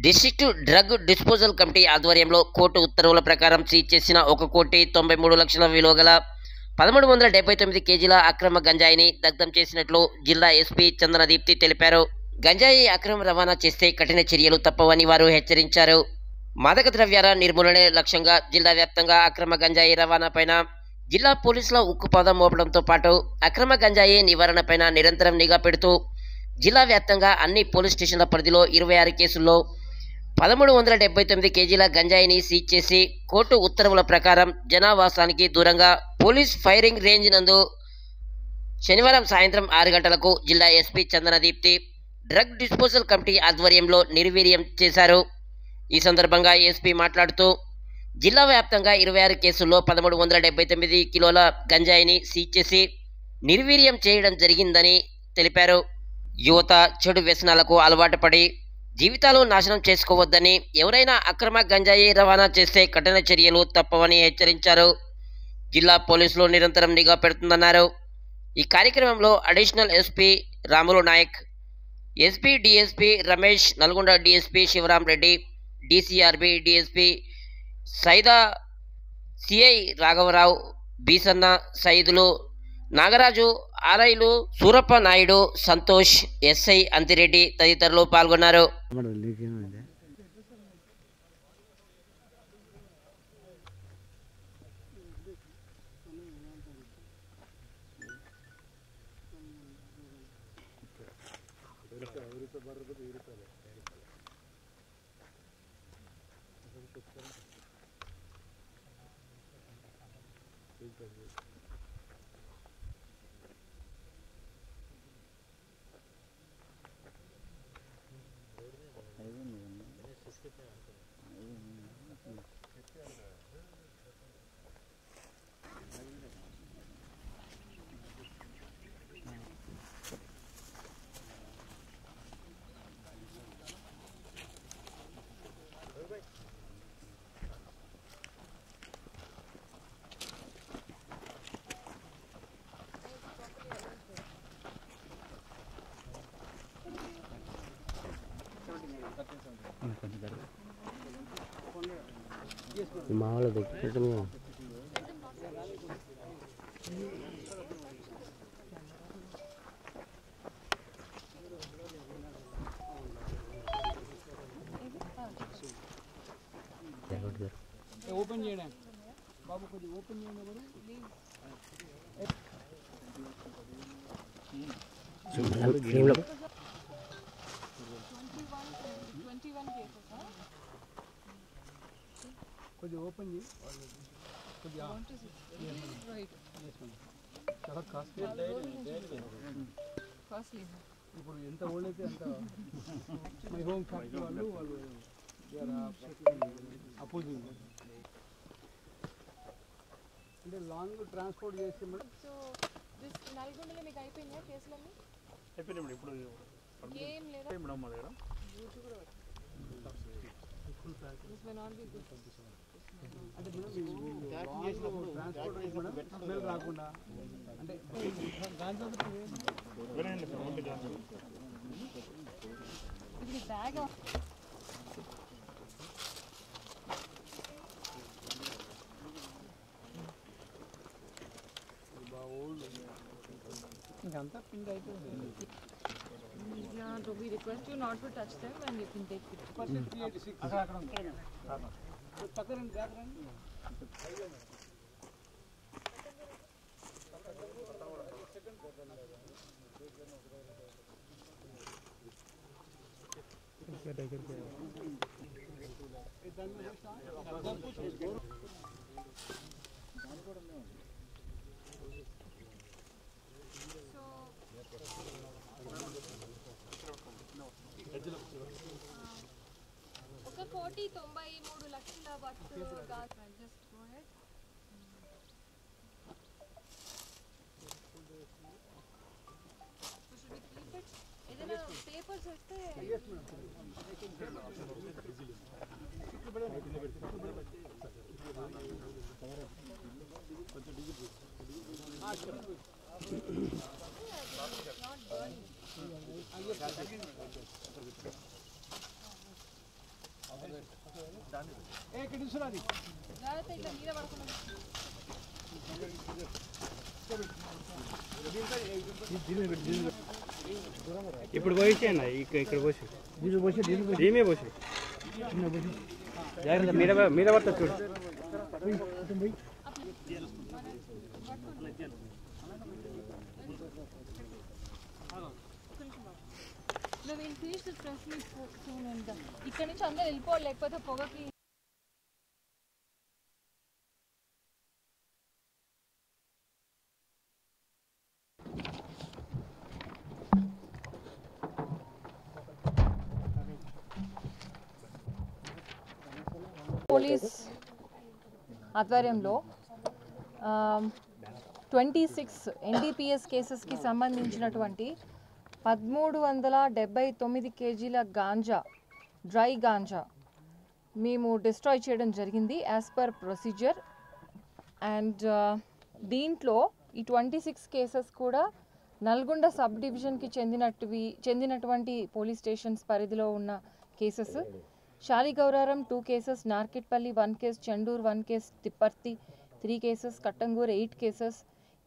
District drug disposal committee ఆధ్వర్యంలో court ఉత్తర్వుల ప్రకారం సీజ్ చేసిన 1,93,00,000 విలువ గల 1,379 కేజీల అక్రమ గంజాయిని దగ్ధం చేసినట్లు జిల్లా ఎస్పీ చందనదీప్తి తెలిపారు. గంజాయి అక్రమ రవాణా చేస్తే కఠిన చర్యలు తప్పవని వారు హెచ్చరించారు. మాదక ద్రవ్యాల నిర్మూలనే లక్ష్యంగా జిల్లా వ్యాప్తంగా అక్రమ గంజాయి రవాణాపైన జిల్లా పోలీసుల ఉక్కుపాదం మోపడంతో పాటు అక్రమ గంజాయి నివారణపైన నిరంతరం నిఘా పెడుతూ జిల్లా వ్యాప్తంగా అన్ని పోలీస్ స్టేషన్ల పరిధిలో 26 కేసుల్లో 1,379 కేజీల గంజాయిని సీజ్ చేసి కోర్టు ఉత్తర్వుల ప్రకారం జనావాసానికి దూరంగా పోలీస్ ఫైరింగ్ రేంజ్ నందు శనివారం సాయంత్రం 6 గంటలకు జిల్లా ఎస్పీ చందనదీప్తి డ్రగ్ డిస్పోజల్ కమిటీ ఆధ్వర్యంలో నిర్వీర్యం చేశారు. ఈ సందర్భంగా ఎస్పీ మాట్లాడుతూ జిల్లా వ్యాప్తంగా 26 కేసుల్లో 1,379 కిలోల గంజాయిని సీజ్ చేసి నిర్వీర్యం చేయడం జరిగిందని తెలిపారు. యువత చెడు వ్యసనాలకు అలవాటు పడి జీవితాలు నాశనం చేసుకోవద్దని, ఎవరైనా అక్రమ గంజాయి రవాణా చేస్తే కఠిన చర్యలు తప్పవని హెచ్చరించారు. జిల్లా పోలీసులు నిరంతరం నిఘా పెడుతుందన్నారు. ఈ కార్యక్రమంలో additional SP Ramulu Nayak, SP DSP Ramesh, Nalgonda DSP Sivaram Reddy, DCRB DSP Saida, CI రాఘవరావు, బీసన్న, సైదులు, నాగరాజు, ఆర్ఐలు సూరప్ప నాయుడు, సంతోష్, ఎస్ఐ అంతిరెడ్డి తదితరులు పాల్గొన్నారు. మా వాళ్ళ దగ్గర ఓపెన్ చేయడం బాబు, కొద్దిగా ఓపెన్ చేయండి. కొద్దిగా ఓపెన్ చేయి, కొద్దిగా చాలా కాస్ట్లీ. ఇప్పుడు ఎంత ఓల్డ్ అయితే అంత మై హోమ్ ఫ్యాక్టరీ వాళ్ళు అపోజింగ్ అంటే లాంగ్ ట్రాన్స్పోర్ట్ చేస్తే మేడం. సో దిస్ నల్గొండలో మీకు అయిపోయినాయా కేసులన్నీ? అయిపోయినాయి మేడం. ఇప్పుడు ఏం లేదా మేడం మా దగ్గర this may not be good. అంటే మేడం ట్రాన్స్పోర్ట్ మేడం స్మెల్ రాకుండా అంటే ఇది బ్యాగ్ ఇంకంతా పిండి అయిపోయింది. So we request you not to touch them and you can take 50%. పక్కన ఒక 1,93,00,000 worth just go head. So should we keep it? ఏదైనా పేపర్స్ వస్తే ఇప్పుడు పోయిచ్చేయండి ఇక్కడ పోసి దీమే పోసి జాగ్రత్త మీద పడుతుంది చూడు. No, we'll finish this press meet soon and ఇక్కడ నుంచి అందరూ వెళ్ళిపోవాలి లేకపోతే పొగకి పోలీస్ ఆధ్వర్యంలో 26 ఎన్డీపీఎస్ కేసెస్కి సంబంధించినటువంటి 1379 కేజీల గాంజా, డ్రై గాంజా మేము డిస్ట్రాయ్ చేయడం జరిగింది యాజ్ పర్ ప్రొసీజర్. అండ్ దీంట్లో ఈ 26 కేసెస్ కూడా నల్గొండ సబ్ డివిజన్కి చెందినటువంటి పోలీస్ స్టేషన్స్ పరిధిలో ఉన్న cases. Shaligouraram 2 cases, Narketpalli 1 case, Chenduru 1 case, Thipparthi 3 cases, Kattangur 8 cases,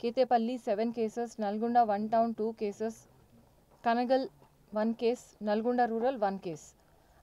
Ketepalli 7 cases, Nalgonda 1 town 2 cases, Kanagal 1 case, Nalgonda rural 1 case.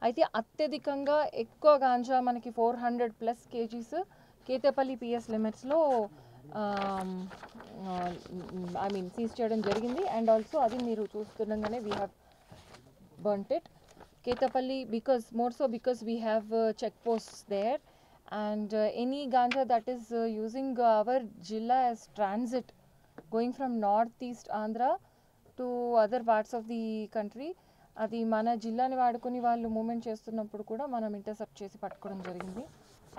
అయితే అత్యధికంగా ఎక్కువ గాంజా మనకి 400+ కేజీస్ కేతేపల్లి పిఎస్ లిమిట్స్లో సీజ్ చేయడం జరిగింది. అండ్ ఆల్సో అది మీరు చూస్తుండగానే we have burnt it. Ketapalli more so because we have checkposts there, and any ganja that is using our jilla as transit going from northeast Andhra to other parts of the country, అది మన జిల్లాని వాడుకొని వాళ్ళు movement చేస్తున్నప్పుడు కూడా మనం intercept చేసి పట్టుకోవడం జరిగింది.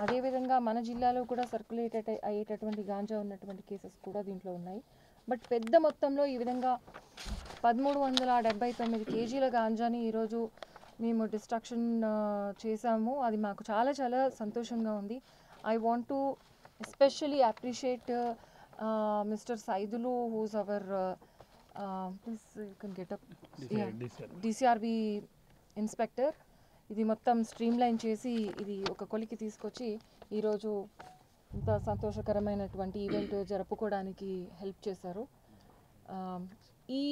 అదేవిధంగా మన జిల్లాలో కూడా సర్క్యులేట్ అయ్యేటటువంటి గాంజా ఉన్నటువంటి కేసెస్ కూడా దీంట్లో ఉన్నాయి. బట్ పెద్ద మొత్తంలో ఈ విధంగా 1379 కేజీల గాంజాని ఈరోజు మేము డిస్ట్రక్షన్ చేసాము. అది మాకు చాలా చాలా సంతోషంగా ఉంది. I want to especially appreciate mister Saidulu who's our DCRB inspector. ఇది మొత్తం స్ట్రీమ్లైన్ చేసి ఇది ఒక కొలికి తీసుకొచ్చి ఈరోజు ఇంత సంతోషకరమైనటువంటి ఈవెంట్ జరుపుకోవడానికి హెల్ప్ చేశారు. ఈ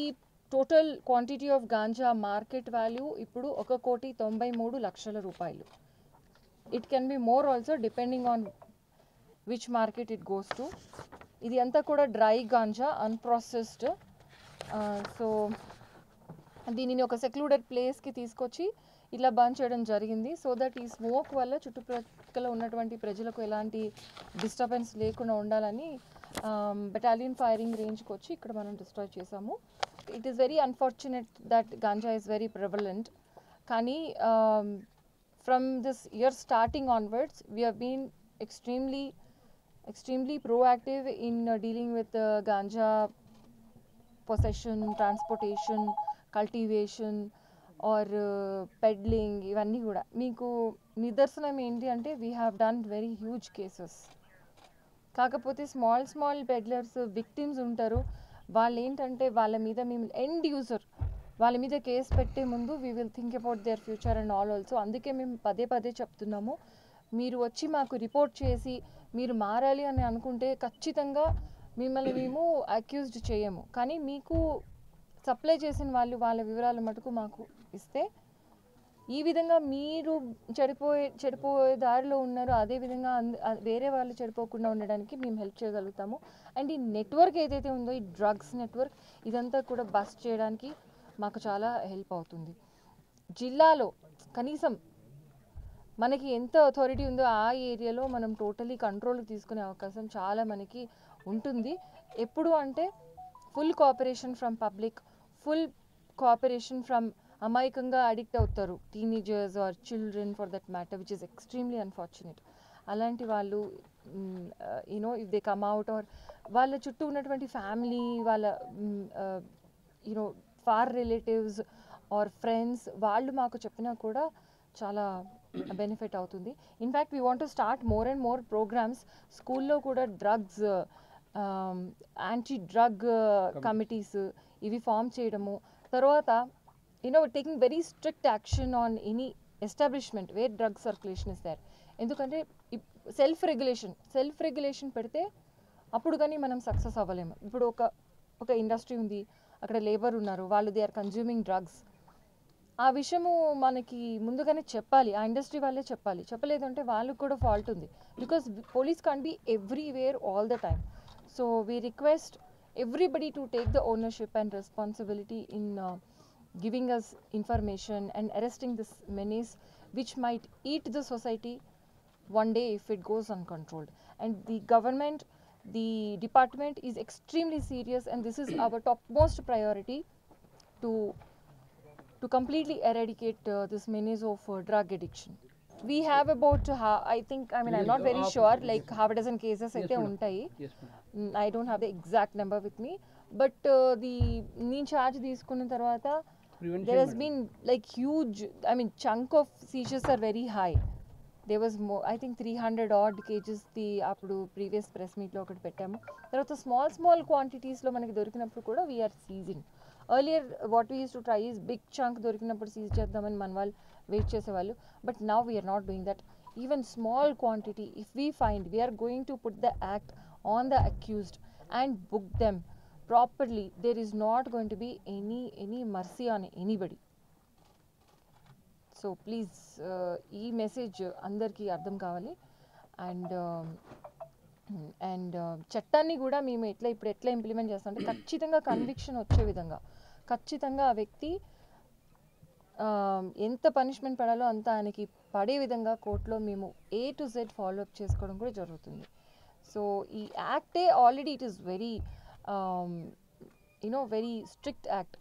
total quantity of ganja market value ఇప్పుడు 1,93,00,000 రూపాయలు. It can be more also depending on which market it goes to. ఇది అంతా కూడా డ్రై గాంజా, అన్ప్రాసెస్డ్. సో దీనిని ఒక సెక్లూడెడ్ ప్లేస్కి తీసుకొచ్చి ఇలా బర్న్ చేయడం జరిగింది. సో దట్ ఈ స్మోక్ వల్ల చుట్టుప్రక్కల ఉన్నటువంటి ప్రజలకు ఎలాంటి డిస్టర్బెన్స్ లేకుండా ఉండాలని బెటాలియన్ ఫైరింగ్ రేంజ్కి వచ్చి ఇక్కడ మనం డిస్ట్రాయ్ చేసాము. It is very unfortunate that ganja is very prevalent. Kani from this year starting onwards, we have been extremely proactive in dealing with ganja possession, transportation, cultivation or peddling. Ivanni kuda meeku nidarsanam enti ante we have done very huge cases. కాకపోతే small peddlers victims ఉంటారు. వాళ్ళు ఏంటంటే వాళ్ళ మీద మేము end user వాళ్ళ మీద case పెట్టే ముందు we will think about their future and all also. అందుకే మేము పదే చెప్తున్నాము, మీరు వచ్చి మాకు రిపోర్ట్ చేసి మీరు మారాలి అని అనుకుంటే ఖచ్చితంగా మిమ్మల్ని మేము అక్యూజ్డ్ చేయము. కానీ మీకు సప్లై చేసిన వాళ్ళ వివరాలు మటుకు మాకు ఇస్తే ఈ విధంగా మీరు చెడిపోయే దారిలో ఉన్నారు, అదేవిధంగా వేరే వాళ్ళు చెడిపోకుండా ఉండడానికి మేము హెల్ప్ చేయగలుగుతాము. అండ్ ఈ నెట్వర్క్ ఏదైతే ఉందో ఈ డ్రగ్స్ నెట్వర్క్ ఇదంతా కూడా బస్ట్ చేయడానికి మాకు చాలా హెల్ప్ అవుతుంది. జిల్లాలో కనీసం మనకి ఎంత అథారిటీ ఉందో ఆ ఏరియాలో మనం టోటలీ కంట్రోల్కి తీసుకునే అవకాశం చాలా మనకి ఉంటుంది. ఎప్పుడు అంటే full cooperation from public, full cooperation from అమాయకంగా అడిక్ట్ అవుతారు teenagers or children for that matter, which is extremely unfortunate. అలాంటి వాళ్ళు you know if they come out or వాళ్ళ చుట్టూ ఉన్నటువంటి ఫ్యామిలీ, వాళ్ళ you know far relatives or friends వాళ్ళు మాకు చెప్పినా కూడా చాలా బెనిఫిట్ అవుతుంది. In fact we want to start more and more programs. స్కూల్లో కూడా డ్రగ్స్ యాంటీ డ్రగ్ కమిటీస్ ఇవి ఫామ్ చేయడము, తర్వాత you know taking very strict action on any establishment where drug circulation is there. ఎందుకంటే సెల్ఫ్ రెగ్యులేషన్ పెడితే అప్పుడు కానీ మనం సక్సెస్ అవ్వలేము. ఇప్పుడు ఒక ఇండస్ట్రీ ఉంది, అక్కడ లేబర్ ఉన్నారు, వాళ్ళు దే ఆర్ కన్జ్యూమింగ్ డ్రగ్స్. ఆ విషయము మనకి ముందుగానే చెప్పాలి, ఆ ఇండస్ట్రీ వాళ్ళే చెప్పాలి. చెప్పలేదంటే వాళ్ళకు కూడా ఫాల్ట్ ఉంది, because police can't be everywhere all the time. So we request everybody to take the ownership and responsibility in giving us information and arresting this menace which might eat the society one day if it goes uncontrolled. And the government, the department is extremely serious, and this is our topmost priority to completely eradicate this menace of drug addiction. We have about I'm not very sure, like half a dozen cases aithe untayi. Yes, madam. I don't have the exact number with me, but the neen charge తీసుకున్న తర్వాత Prevention, there has madam. been like huge, chunk of seizures are very high. There was more, I think 300 odd kgs the అప్పుడు previous press మీట్లో ఒకటి పెట్టాము. తర్వాత small క్వాంటిటీస్లో మనకి దొరికినప్పుడు కూడా we are seizing. Earlier what we used to try is big chunk దొరికినప్పుడు సీజ్ చేద్దామని మన వాళ్ళు వెయిట్ చేసేవాళ్ళు. But now we are not doing that. Even small quantity if we find, we are going to put the act on the accused and book them properly. There is not going to be any mercy on anybody. So please ee message andarki ardham kavali. And చట్టాన్ని కూడా మేము ఎట్లా implement చేస్తామంటే ఖచ్చితంగా conviction వచ్చే విధంగా, ఖచ్చితంగా ఆ వ్యక్తి ఎంత పనిష్మెంట్ పడాలో అంత ఆయనకి పడే విధంగా కోర్టులో మేము A to Z follow up చేసుకోవడం కూడా జరుగుతుంది. సో ఈ యాక్టే already it is very very strict act.